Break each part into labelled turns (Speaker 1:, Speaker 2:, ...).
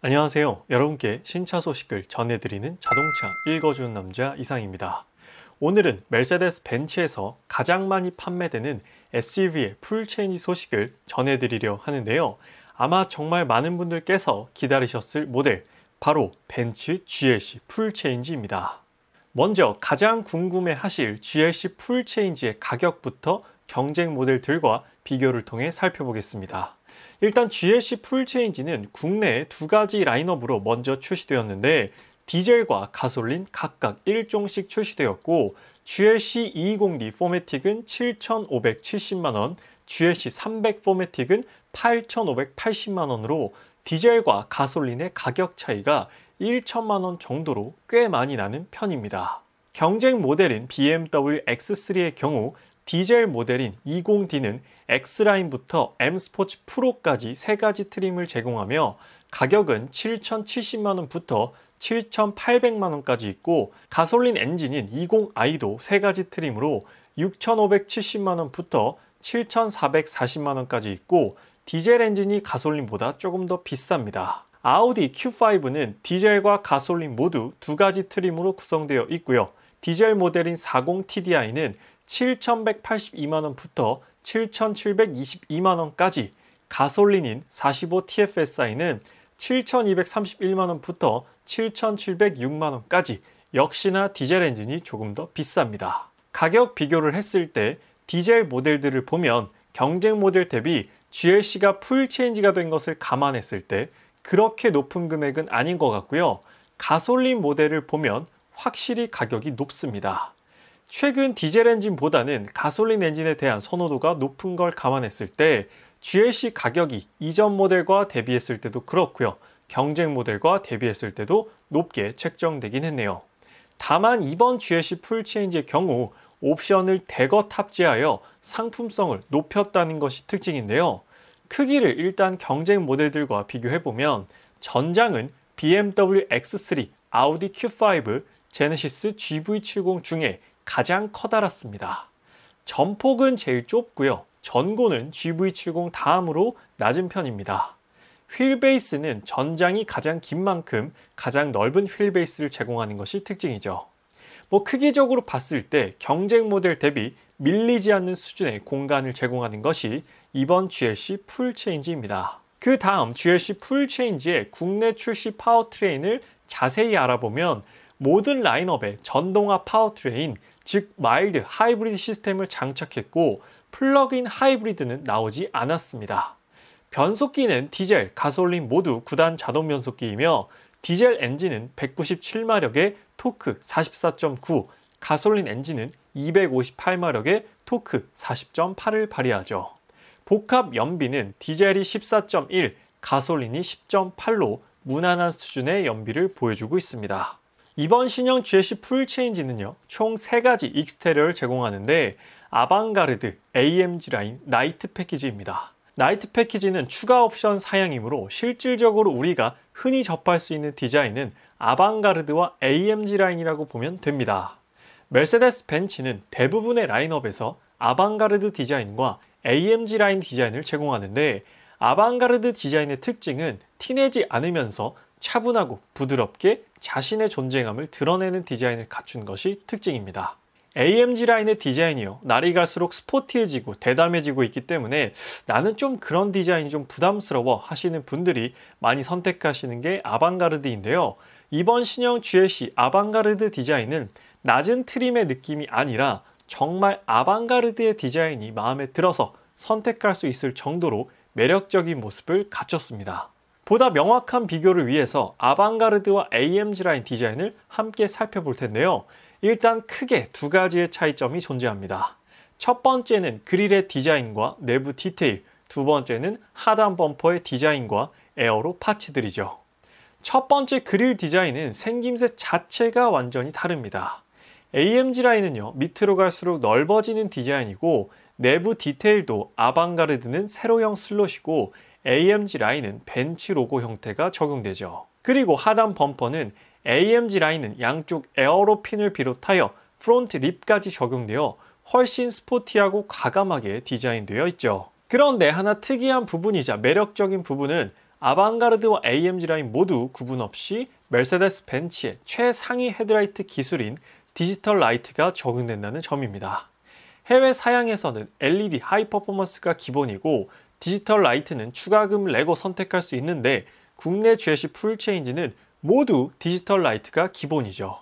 Speaker 1: 안녕하세요. 여러분께 신차 소식을 전해드리는 자동차 읽어주는 남자 이상입니다. 오늘은 메르세데스 벤츠에서 가장 많이 판매되는 SUV의 풀체인지 소식을 전해드리려 하는데요. 아마 정말 많은 분들께서 기다리셨을 모델, 바로 벤츠 GLC 풀체인지입니다. 먼저 가장 궁금해하실 GLC 풀체인지의 가격부터 경쟁 모델들과 비교를 통해 살펴보겠습니다. 일단 GLC 풀체인지는 국내에 두 가지 라인업으로 먼저 출시되었는데 디젤과 가솔린 각각 1종씩 출시되었고 GLC 220D 포매틱은 7,570만원, GLC 300 포매틱은 8,580만원으로 디젤과 가솔린의 가격 차이가 1천만원 정도로 꽤 많이 나는 편입니다. 경쟁 모델인 BMW X3의 경우 디젤 모델인 20D는 X라인부터 M 스포츠 프로까지 3가지 트림을 제공하며 가격은 7,070만원부터 7,800만원까지 있고 가솔린 엔진인 20i도 3가지 트림으로 6,570만원부터 7,440만원까지 있고 디젤 엔진이 가솔린보다 조금 더 비쌉니다. 아우디 Q5는 디젤과 가솔린 모두 2가지 트림으로 구성되어 있고요. 디젤 모델인 40TDI는 7,182만원부터 7,722만원까지, 가솔린인 45TFSI는 7,231만원부터 7,706만원까지 역시나 디젤 엔진이 조금 더 비쌉니다. 가격 비교를 했을 때 디젤 모델들을 보면 경쟁 모델 대비 GLC가 풀체인지가 된 것을 감안했을 때 그렇게 높은 금액은 아닌 것 같고요. 가솔린 모델을 보면 확실히 가격이 높습니다. 최근 디젤 엔진보다는 가솔린 엔진에 대한 선호도가 높은 걸 감안했을 때 GLC 가격이 이전 모델과 대비했을 때도 그렇고요. 경쟁 모델과 대비했을 때도 높게 책정되긴 했네요. 다만 이번 GLC 풀체인지의 경우 옵션을 대거 탑재하여 상품성을 높였다는 것이 특징인데요. 크기를 일단 경쟁 모델들과 비교해보면 전장은 BMW X3, 아우디 Q5, 제네시스 GV70 중에 가장 커다랗습니다. 전폭은 제일 좁고요. 전고는 GV70 다음으로 낮은 편입니다. 휠베이스는 전장이 가장 긴 만큼 가장 넓은 휠베이스를 제공하는 것이 특징이죠. 크기적으로 봤을 때 경쟁 모델 대비 밀리지 않는 수준의 공간을 제공하는 것이 이번 GLC 풀체인지입니다. 그 다음 GLC 풀체인지의 국내 출시 파워트레인을 자세히 알아보면 모든 라인업에 전동화 파워트레인, 즉 마일드 하이브리드 시스템을 장착했고 플러그인 하이브리드는 나오지 않았습니다. 변속기는 디젤, 가솔린 모두 9단 자동 변속기이며 디젤 엔진은 197마력의 토크 44.9, 가솔린 엔진은 258마력의 토크 40.8을 발휘하죠. 복합 연비는 디젤이 14.1, 가솔린이 10.8로 무난한 수준의 연비를 보여주고 있습니다. 이번 신형 GLC 풀체인지는요, 총 3가지 익스테리어를 제공하는데 아방가르드, AMG 라인, 나이트 패키지입니다. 나이트 패키지는 추가 옵션 사양이므로 실질적으로 우리가 흔히 접할 수 있는 디자인은 아방가르드와 AMG 라인이라고 보면 됩니다. 메르세데스 벤츠는 대부분의 라인업에서 아방가르드 디자인과 AMG 라인 디자인을 제공하는데 아방가르드 디자인의 특징은 티내지 않으면서 차분하고 부드럽게 자신의 존재감을 드러내는 디자인을 갖춘 것이 특징입니다. AMG 라인의 디자인이요, 날이 갈수록 스포티해지고 대담해지고 있기 때문에 나는 좀 그런 디자인이 좀 부담스러워 하시는 분들이 많이 선택하시는 게 아방가르드인데요. 이번 신형 GLC 아방가르드 디자인은 낮은 트림의 느낌이 아니라 정말 아방가르드의 디자인이 마음에 들어서 선택할 수 있을 정도로 매력적인 모습을 갖췄습니다. 보다 명확한 비교를 위해서 아방가르드와 AMG 라인 디자인을 함께 살펴볼 텐데요. 일단 크게 2가지의 차이점이 존재합니다. 첫 번째는 그릴의 디자인과 내부 디테일, 두 번째는 하단 범퍼의 디자인과 에어로 파츠들이죠. 첫 번째 그릴 디자인은 생김새 자체가 완전히 다릅니다. AMG 라인은요, 밑으로 갈수록 넓어지는 디자인이고 내부 디테일도 아방가르드는 세로형 슬롯이고 AMG 라인은 벤츠 로고 형태가 적용되죠. 그리고 하단 범퍼는 AMG 라인은 양쪽 에어로 핀을 비롯하여 프론트 립까지 적용되어 훨씬 스포티하고 과감하게 디자인되어 있죠. 그런데 하나 특이한 부분이자 매력적인 부분은 아방가르드와 AMG 라인 모두 구분 없이 메르세데스 벤츠의 최상위 헤드라이트 기술인 디지털 라이트가 적용된다는 점입니다. 해외 사양에서는 LED 하이 퍼포먼스가 기본이고 디지털 라이트는 추가금 레고 선택할 수 있는데 국내 GLC 풀체인지는 모두 디지털 라이트가 기본이죠.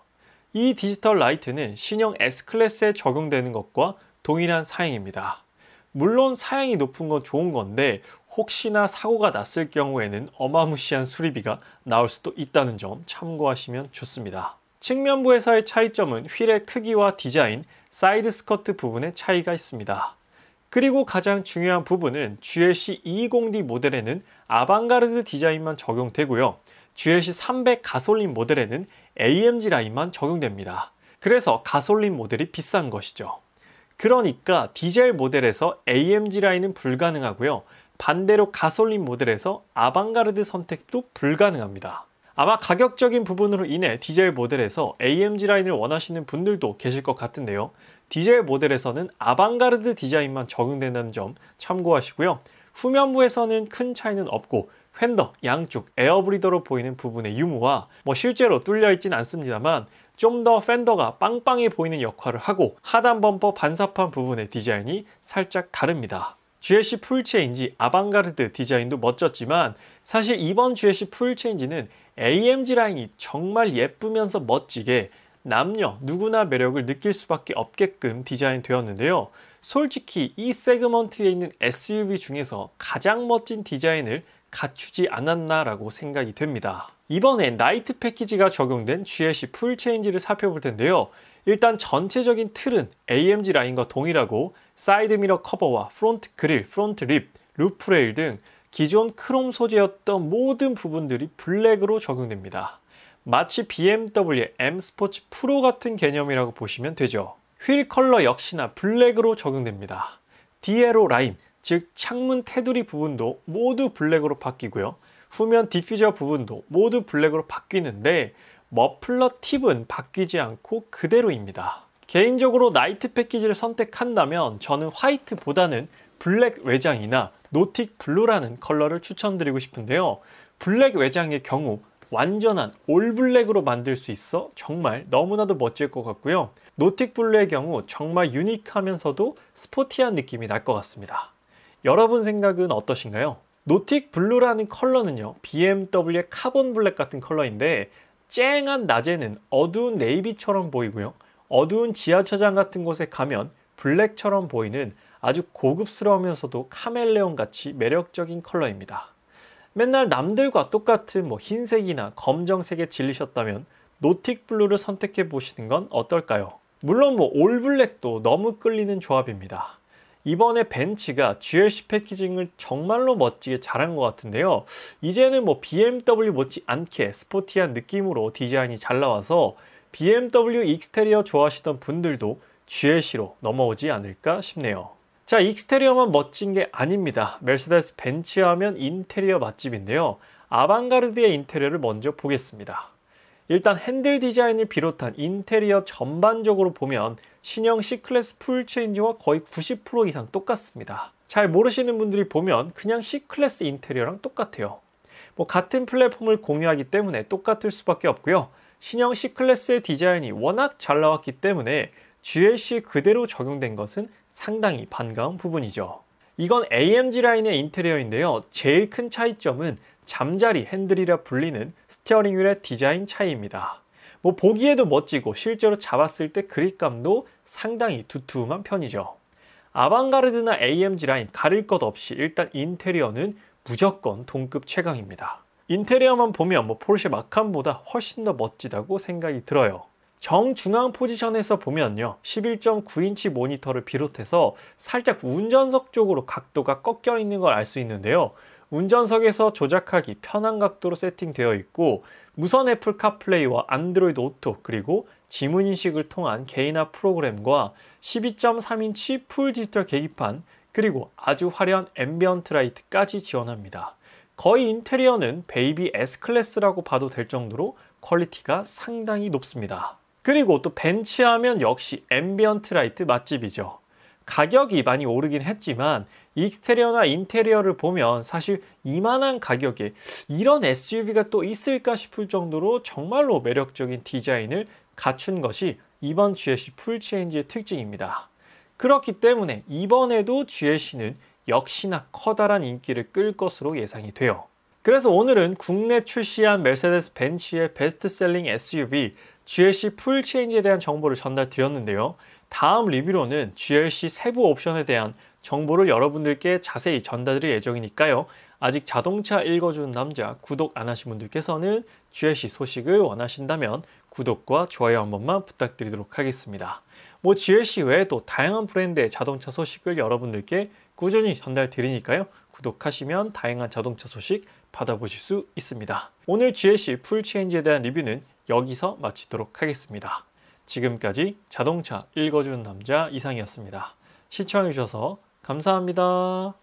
Speaker 1: 이 디지털 라이트는 신형 S클래스에 적용되는 것과 동일한 사양입니다. 물론 사양이 높은 건 좋은 건데 혹시나 사고가 났을 경우에는 어마무시한 수리비가 나올 수도 있다는 점 참고하시면 좋습니다. 측면부에서의 차이점은 휠의 크기와 디자인, 사이드 스커트 부분의 차이가 있습니다. 그리고 가장 중요한 부분은 GLC 220D 모델에는 아방가르드 디자인만 적용되고요. GLC 300 가솔린 모델에는 AMG 라인만 적용됩니다. 그래서 가솔린 모델이 비싼 것이죠. 그러니까 디젤 모델에서 AMG 라인은 불가능하고요. 반대로 가솔린 모델에서 아방가르드 선택도 불가능합니다. 아마 가격적인 부분으로 인해 디젤 모델에서 AMG 라인을 원하시는 분들도 계실 것 같은데요. 디젤 모델에서는 아방가르드 디자인만 적용된다는 점 참고하시고요. 후면부에서는 큰 차이는 없고 휀더 양쪽 에어브리더로 보이는 부분의 유무와 실제로 뚫려 있진 않습니다만 좀 더 フェン더가 빵빵해 보이는 역할을 하고 하단 범퍼 반사판 부분의 디자인이 살짝 다릅니다. GLC 풀체인지 아방가르드 디자인도 멋졌지만 사실 이번 GLC 풀체인지는 AMG 라인이 정말 예쁘면서 멋지게 남녀 누구나 매력을 느낄 수밖에 없게끔 디자인되었는데요. 솔직히 이 세그먼트에 있는 SUV 중에서 가장 멋진 디자인을 갖추지 않았나라고 생각이 됩니다. 이번에 나이트 패키지가 적용된 GLC 풀체인지를 살펴볼 텐데요. 일단 전체적인 틀은 AMG 라인과 동일하고 사이드미러 커버와 프론트 그릴, 프론트 립, 루프 레일 등 기존 크롬 소재였던 모든 부분들이 블랙으로 적용됩니다. 마치 BMW의 M 스포츠 프로 같은 개념이라고 보시면 되죠. 휠 컬러 역시나 블랙으로 적용됩니다. 디에로 라인, 즉 창문 테두리 부분도 모두 블랙으로 바뀌고요. 후면 디퓨저 부분도 모두 블랙으로 바뀌는데 머플러 팁은 바뀌지 않고 그대로입니다. 개인적으로 나이트 패키지를 선택한다면 저는 화이트보다는 블랙 외장이나 노틱 블루라는 컬러를 추천드리고 싶은데요. 블랙 외장의 경우 완전한 올 블랙으로 만들 수 있어 정말 너무나도 멋질 것 같고요. 노틱 블루의 경우 정말 유니크하면서도 스포티한 느낌이 날 것 같습니다. 여러분 생각은 어떠신가요? 노틱 블루라는 컬러는요, BMW의 카본 블랙 같은 컬러인데 쨍한 낮에는 어두운 네이비처럼 보이고요. 어두운 지하철장 같은 곳에 가면 블랙처럼 보이는 아주 고급스러우면서도 카멜레온 같이 매력적인 컬러입니다. 맨날 남들과 똑같은 흰색이나 검정색에 질리셨다면 노틱 블루를 선택해 보시는 건 어떨까요? 물론 올 블랙도 너무 끌리는 조합입니다. 이번에 벤츠가 GLC 패키징을 정말로 멋지게 잘한 것 같은데요. 이제는 BMW 못지않게 스포티한 느낌으로 디자인이 잘 나와서 BMW 익스테리어 좋아하시던 분들도 GLC로 넘어오지 않을까 싶네요. 자, 익스테리어만 멋진 게 아닙니다. 메르세데스 벤츠 하면 인테리어 맛집인데요. 아방가르드의 인테리어를 먼저 보겠습니다. 일단 핸들 디자인을 비롯한 인테리어 전반적으로 보면 신형 C클래스 풀체인지와 거의 90% 이상 똑같습니다. 잘 모르시는 분들이 보면 그냥 C클래스 인테리어랑 똑같아요. 같은 플랫폼을 공유하기 때문에 똑같을 수밖에 없고요. 신형 C클래스의 디자인이 워낙 잘 나왔기 때문에 GLC에 그대로 적용된 것은 상당히 반가운 부분이죠. 이건 AMG 라인의 인테리어인데요. 제일 큰 차이점은 잠자리 핸들이라 불리는 스티어링 휠의 디자인 차이입니다. 보기에도 멋지고 실제로 잡았을 때 그립감도 상당히 두툼한 편이죠. 아방가르드나 AMG 라인 가릴 것 없이 일단 인테리어는 무조건 동급 최강입니다. 인테리어만 보면 포르쉐 마칸보다 훨씬 더 멋지다고 생각이 들어요. 정중앙 포지션에서 보면요, 11.9인치 모니터를 비롯해서 살짝 운전석 쪽으로 각도가 꺾여 있는 걸 알 수 있는데요. 운전석에서 조작하기 편한 각도로 세팅되어 있고 무선 애플 카플레이와 안드로이드 오토 그리고 지문인식을 통한 개인화 프로그램과 12.3인치 풀 디지털 계기판 그리고 아주 화려한 앰비언트 라이트까지 지원합니다. 거의 인테리어는 베이비 S클래스라고 봐도 될 정도로 퀄리티가 상당히 높습니다. 그리고 또 벤츠하면 역시 앰비언트 라이트 맛집이죠. 가격이 많이 오르긴 했지만 익스테리어나 인테리어를 보면 사실 이만한 가격에 이런 SUV가 또 있을까 싶을 정도로 정말로 매력적인 디자인을 갖춘 것이 이번 GLC 풀체인지의 특징입니다. 그렇기 때문에 이번에도 GLC는 역시나 커다란 인기를 끌 것으로 예상이 돼요. 그래서 오늘은 국내 출시한 메르세데스 벤츠의 베스트셀링 SUV GLC 풀체인지에 대한 정보를 전달드렸는데요. 다음 리뷰로는 GLC 세부 옵션에 대한 정보를 여러분들께 자세히 전달드릴 예정이니까요. 아직 자동차 읽어주는 남자 구독 안 하신 분들께서는 GLC 소식을 원하신다면 구독과 좋아요 한 번만 부탁드리도록 하겠습니다. GLC 외에도 다양한 브랜드의 자동차 소식을 여러분들께 꾸준히 전달드리니까요. 구독하시면 다양한 자동차 소식 받아보실 수 있습니다. 오늘 GLC 풀체인지에 대한 리뷰는 여기서 마치도록 하겠습니다. 지금까지 자동차 읽어주는 남자 이상이었습니다. 시청해주셔서 감사합니다.